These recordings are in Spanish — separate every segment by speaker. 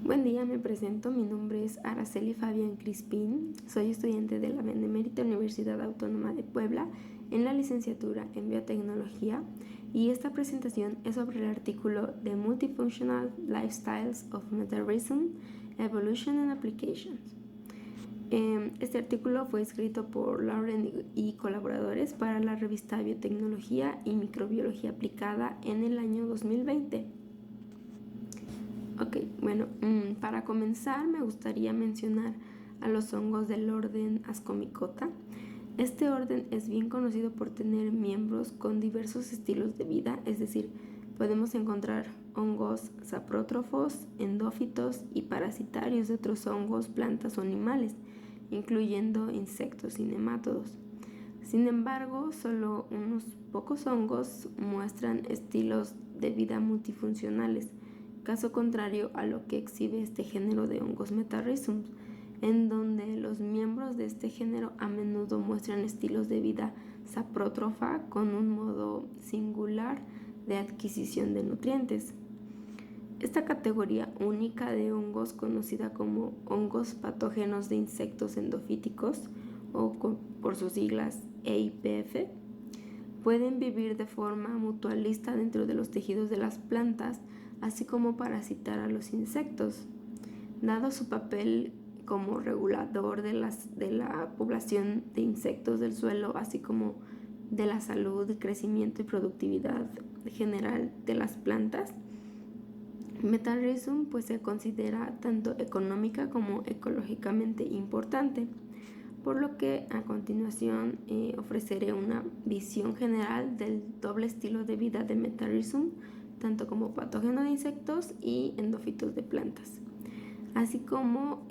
Speaker 1: Buen día, me presento. Mi nombre es Araceli Fabián Crispín. Soy estudiante de la Benemérita Universidad Autónoma de Puebla en la licenciatura en Biotecnología y esta presentación es sobre el artículo The Multifunctional Lifestyles of Metabolism, Evolution and Applications. Este artículo fue escrito por Lauren y colaboradores para la revista Biotecnología y Microbiología Aplicada en el año 2020. Ok, bueno, para comenzar me gustaría mencionar a los hongos del orden Ascomycota. Este orden es bien conocido por tener miembros con diversos estilos de vida, es decir, podemos encontrar hongos saprótrofos, endófitos y parasitarios de otros hongos, plantas o animales, incluyendo insectos y nemátodos. Sin embargo, solo unos pocos hongos muestran estilos de vida multifuncionales, caso contrario a lo que exhibe este género de hongos Metarrhizum, en donde los miembros de este género a menudo muestran estilos de vida saprótrofa con un modo singular de adquisición de nutrientes. Esta categoría única de hongos, conocida como hongos patógenos de insectos endofíticos o por sus siglas EIPF, pueden vivir de forma mutualista dentro de los tejidos de las plantas, así como parasitar a los insectos. Dado su papel como regulador de la población de insectos del suelo, así como de la salud, crecimiento y productividad general de las plantas, Metarrhizum pues se considera tanto económica como ecológicamente importante, por lo que a continuación ofreceré una visión general del doble estilo de vida de Metarrhizum, tanto como patógeno de insectos y endófitos de plantas, así como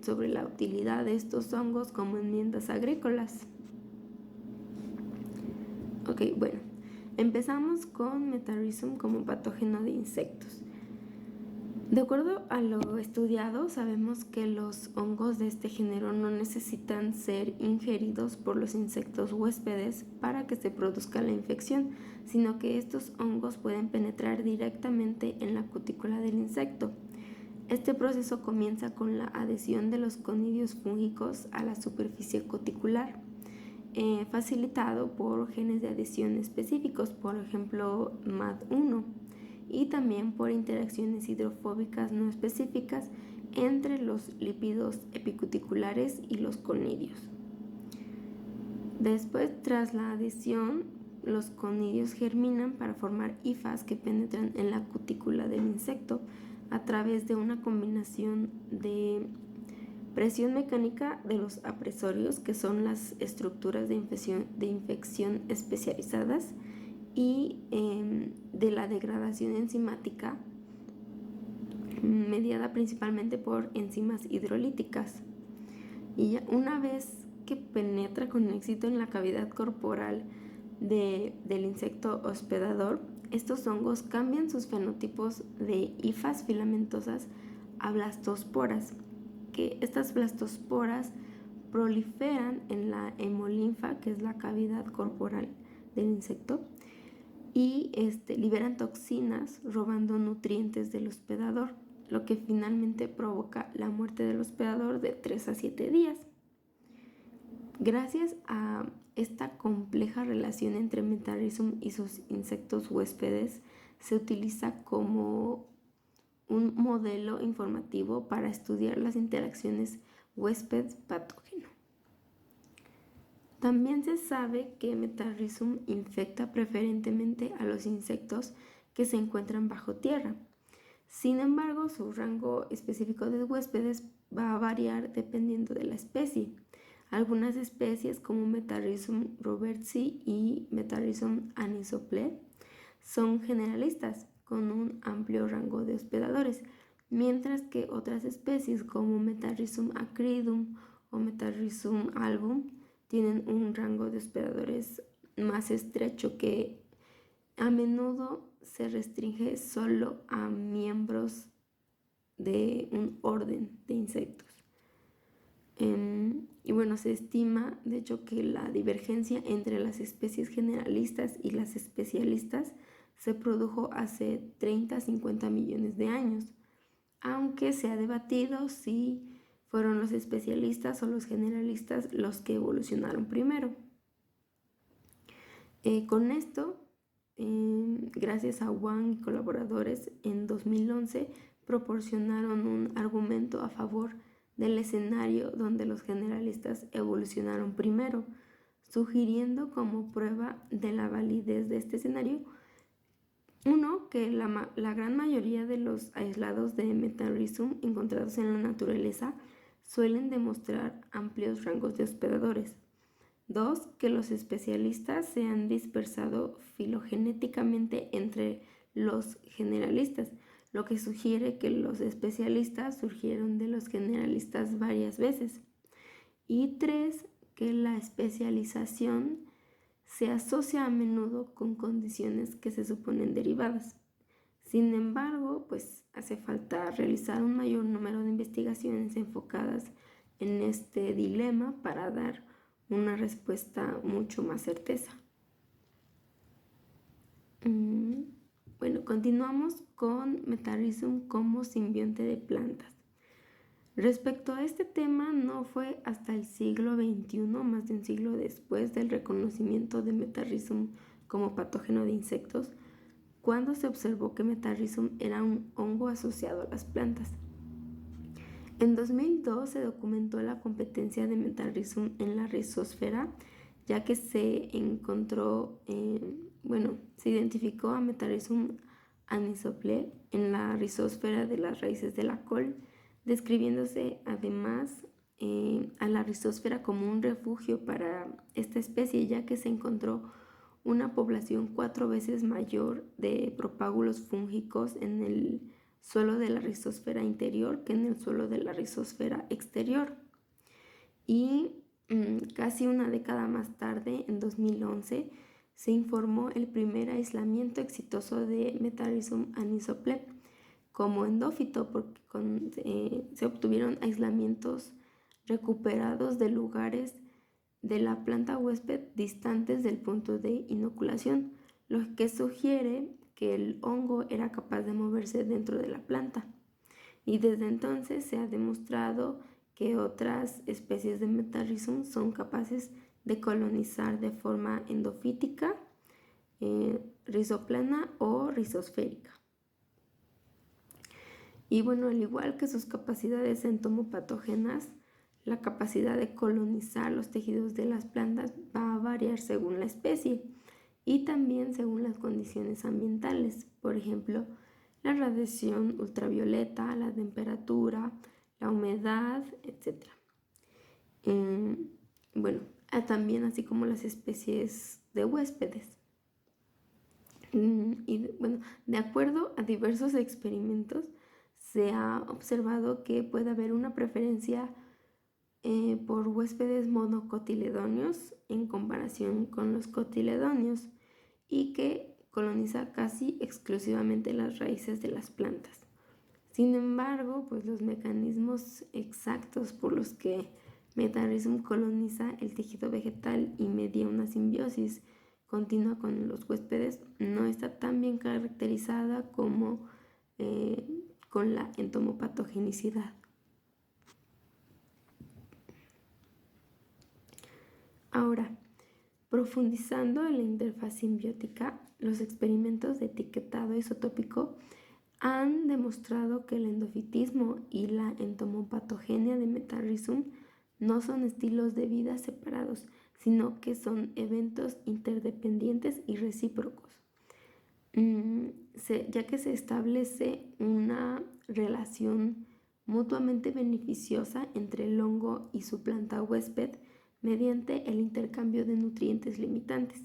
Speaker 1: sobre la utilidad de estos hongos como enmiendas agrícolas. Ok, bueno, empezamos con Metarrhizum como patógeno de insectos. De acuerdo a lo estudiado, sabemos que los hongos de este género no necesitan ser ingeridos por los insectos huéspedes para que se produzca la infección, sino que estos hongos pueden penetrar directamente en la cutícula del insecto. Este proceso comienza con la adhesión de los conidios fúngicos a la superficie cuticular, facilitado por genes de adhesión específicos, por ejemplo MAD1, y también por interacciones hidrofóbicas no específicas entre los lípidos epicuticulares y los conidios. Después, tras la adhesión, los conidios germinan para formar hifas que penetran en la cutícula del insecto a través de una combinación de presión mecánica de los apresorios, que son las estructuras de infección especializadas, y de la degradación enzimática mediada principalmente por enzimas hidrolíticas. Y ya una vez que penetra con éxito en la cavidad corporal del insecto hospedador, estos hongos cambian sus fenotipos de hifas filamentosas a blastosporas, que estas blastosporas proliferan en la hemolinfa, que es la cavidad corporal del insecto, y liberan toxinas robando nutrientes del hospedador, lo que finalmente provoca la muerte del hospedador de 3 a 7 días. Gracias a esta compleja relación entre Metarrhizum y sus insectos huéspedes, se utiliza como un modelo informativo para estudiar las interacciones huésped-patógeno. También se sabe que Metarrhizum infecta preferentemente a los insectos que se encuentran bajo tierra. Sin embargo, su rango específico de huéspedes va a variar dependiendo de la especie. Algunas especies como Metarrhizum robertsi y Metarrhizum anisople son generalistas con un amplio rango de hospedadores, mientras que otras especies como Metarrhizum acridum o Metarrhizum album tienen un rango de hospedadores más estrecho, que a menudo se restringe solo a miembros de un orden de insectos. Y bueno, se estima de hecho que la divergencia entre las especies generalistas y las especialistas se produjo hace 30 a 50 millones de años, aunque se ha debatido si fueron los especialistas o los generalistas los que evolucionaron primero. Con esto, gracias a Wang y colaboradores, en 2011 proporcionaron un argumento a favor del escenario donde los generalistas evolucionaron primero, sugiriendo como prueba de la validez de este escenario, uno, que la gran mayoría de los aislados de Metarrhizum encontrados en la naturaleza suelen demostrar amplios rangos de hospedadores. 2. Que los especialistas se han dispersado filogenéticamente entre los generalistas, lo que sugiere que los especialistas surgieron de los generalistas varias veces. Y 3. Que la especialización se asocia a menudo con condiciones que se suponen derivadas. Sin embargo, pues hace falta realizar un mayor número de investigaciones enfocadas en este dilema para dar una respuesta mucho más certeza. Bueno, continuamos con Metarrhizum como simbionte de plantas. Respecto a este tema, no fue hasta el siglo XXI, más de un siglo después del reconocimiento de Metarrhizum como patógeno de insectos, cuando se observó que Metarrhizum era un hongo asociado a las plantas. En 2002 se documentó la competencia de Metarrhizum en la rizosfera, ya que se encontró, se identificó a Metarrhizum anisople en la rizosfera de las raíces de la col, describiéndose además a la rizosfera como un refugio para esta especie, ya que se encontró una población 4 veces mayor de propágulos fúngicos en el suelo de la rizosfera interior que en el suelo de la rizosfera exterior. Y casi una década más tarde, en 2011, se informó el primer aislamiento exitoso de Metarrhizum anisople como endófito, porque se obtuvieron aislamientos recuperados de lugares de la planta huésped distantes del punto de inoculación, lo que sugiere que el hongo era capaz de moverse dentro de la planta. Y desde entonces se ha demostrado que otras especies de Metarrhizum son capaces de colonizar de forma endofítica, rizoplana o rizosférica. Y bueno, al igual que sus capacidades entomopatógenas, la capacidad de colonizar los tejidos de las plantas va a variar según la especie y también según las condiciones ambientales, por ejemplo, la radiación ultravioleta, la temperatura, la humedad, etc. También así como las especies de huéspedes. De acuerdo a diversos experimentos, se ha observado que puede haber una preferencia por huéspedes monocotiledóneos en comparación con los cotiledóneos y que coloniza casi exclusivamente las raíces de las plantas. Sin embargo, pues los mecanismos exactos por los que Metarrhizum coloniza el tejido vegetal y media una simbiosis continua con los huéspedes no está tan bien caracterizada como con la entomopatogenicidad. Ahora, profundizando en la interfaz simbiótica, los experimentos de etiquetado isotópico han demostrado que el endofitismo y la entomopatogenia de Metarrhizum no son estilos de vida separados, sino que son eventos interdependientes y recíprocos, ya que se establece una relación mutuamente beneficiosa entre el hongo y su planta huésped mediante el intercambio de nutrientes limitantes.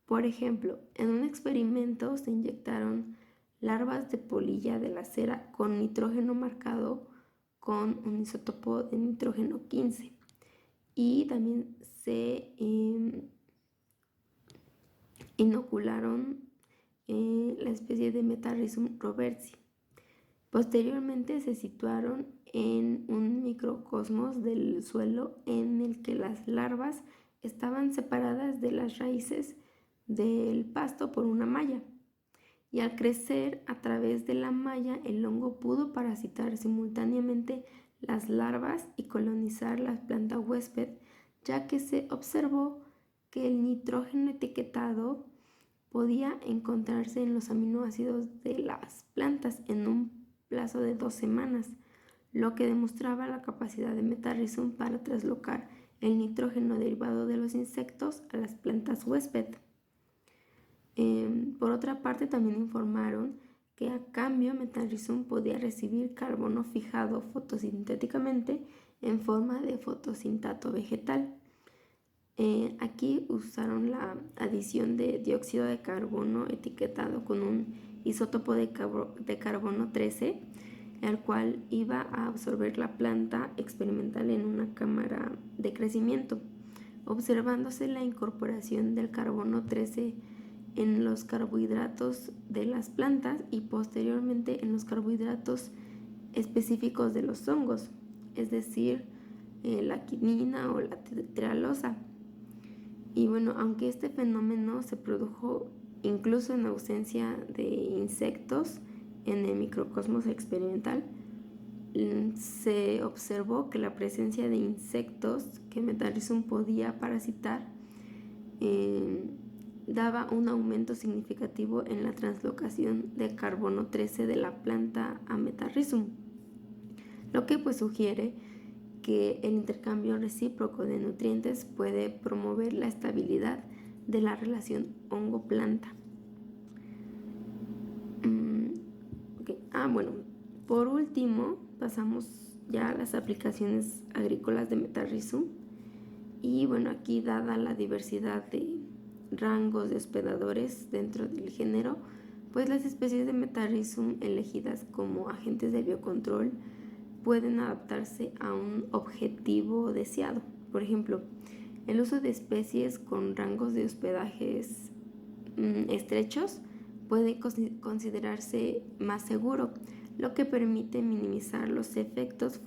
Speaker 1: Por ejemplo, en un experimento se inyectaron larvas de polilla de la cera con nitrógeno marcado con un isótopo de nitrógeno 15 y también se inocularon la especie de Metarrhizum robertsi. Posteriormente se situaron en un microcosmos del suelo en el que las larvas estaban separadas de las raíces del pasto por una malla. y al crecer a través de la malla el hongo pudo parasitar simultáneamente las larvas y colonizar la planta huésped, ya que se observó que el nitrógeno etiquetado podía encontrarse en los aminoácidos de las plantas en un plazo de 2 semanas, lo que demostraba la capacidad de Metarrhizum para traslocar el nitrógeno derivado de los insectos a las plantas huésped. Por otra parte, también informaron que a cambio Metarrhizum podía recibir carbono fijado fotosintéticamente en forma de fotosintato vegetal. Aquí usaron la adición de dióxido de carbono etiquetado con un isótopo de carbono 13, el cual iba a absorber la planta experimental en una cámara de crecimiento, observándose la incorporación del carbono 13 en los carbohidratos de las plantas y posteriormente en los carbohidratos específicos de los hongos, es decir, la quinina o la trealosa. Y bueno, aunque este fenómeno se produjo incluso en ausencia de insectos en el microcosmos experimental, se observó que la presencia de insectos que Metarrhizum podía parasitar daba un aumento significativo en la translocación de carbono 13 de la planta a Metarrhizum, lo que pues sugiere que el intercambio recíproco de nutrientes puede promover la estabilidad de la relación hongo-planta. Bueno, por último pasamos ya a las aplicaciones agrícolas de Metarrhizum. Y bueno, aquí dada la diversidad de rangos de hospedadores dentro del género, pues las especies de Metarrhizum elegidas como agentes de biocontrol pueden adaptarse a un objetivo deseado. Por ejemplo, el uso de especies con rangos de hospedajes estrechos puede considerarse más seguro, lo que permite minimizar los efectos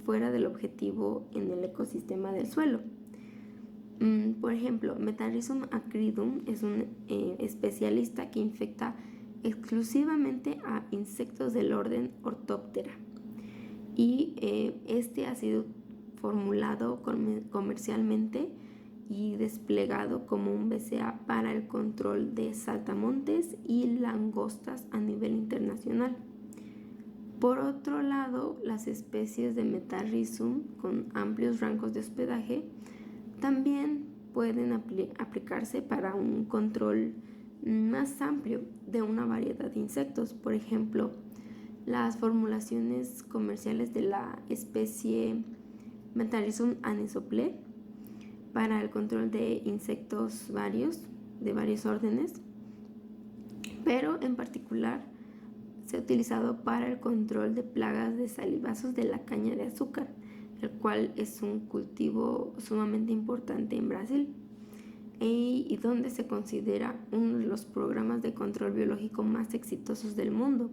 Speaker 1: fuera del objetivo en el ecosistema del suelo. Por ejemplo, Metarrhizum acridum es un especialista que infecta exclusivamente a insectos del orden Orthoptera, y este ha sido formulado comercialmente y desplegado como un BCA para el control de saltamontes y langostas a nivel internacional. Por otro lado, las especies de Metarrhizum con amplios rangos de hospedaje también pueden aplicarse para un control más amplio de una variedad de insectos. Por ejemplo, las formulaciones comerciales de la especie Metarrhizum anisople para el control de insectos de varios órdenes, pero en particular se ha utilizado para el control de plagas de salivazos de la caña de azúcar, el cual es un cultivo sumamente importante en Brasil y donde se considera uno de los programas de control biológico más exitosos del mundo.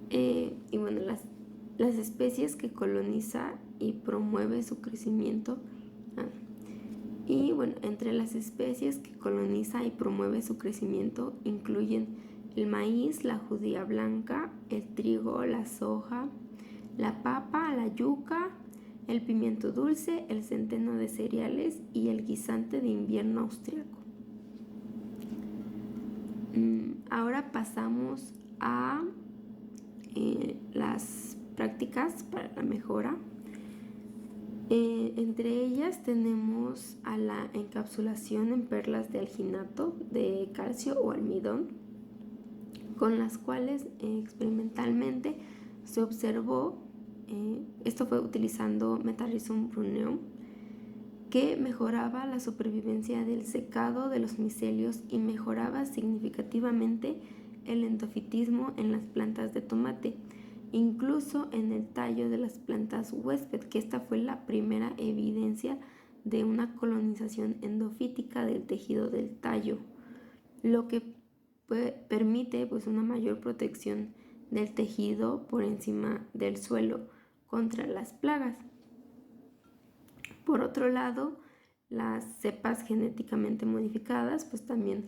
Speaker 1: Y bueno, las especies que coloniza y promueve su crecimiento. Y bueno, entre las especies que coloniza y promueve su crecimiento incluyen el maíz, la judía blanca, el trigo, la soja, la papa, la yuca, el pimiento dulce, el centeno de cereales y el guisante de invierno austriaco. Ahora pasamos a las prácticas para la mejora. Entre ellas tenemos a la encapsulación en perlas de alginato de calcio o almidón, con las cuales experimentalmente se observó, esto fue utilizando Metarrhizum bruneum, que mejoraba la supervivencia del secado de los micelios y mejoraba significativamente el endofitismo en las plantas de tomate, incluso en el tallo de las plantas huésped, que esta fue la primera evidencia de una colonización endofítica del tejido del tallo, lo que permite pues una mayor protección del tejido por encima del suelo contra las plagas. Por otro lado, las cepas genéticamente modificadas pues también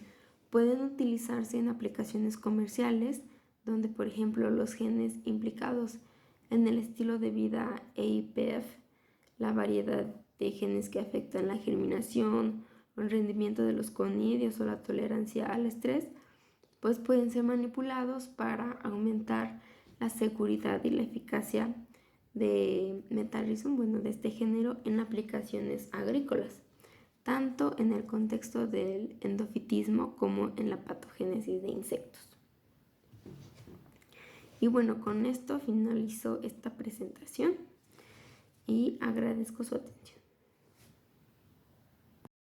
Speaker 1: Pueden utilizarse en aplicaciones comerciales, donde por ejemplo los genes implicados en el estilo de vida EIPF, la variedad de genes que afectan la germinación, el rendimiento de los conidios o la tolerancia al estrés, pues pueden ser manipulados para aumentar la seguridad y la eficacia de Metarrhizum, de este género en aplicaciones agrícolas, tanto en el contexto del endofitismo como en la patogénesis de insectos. Y bueno, con esto finalizo esta presentación y agradezco su atención.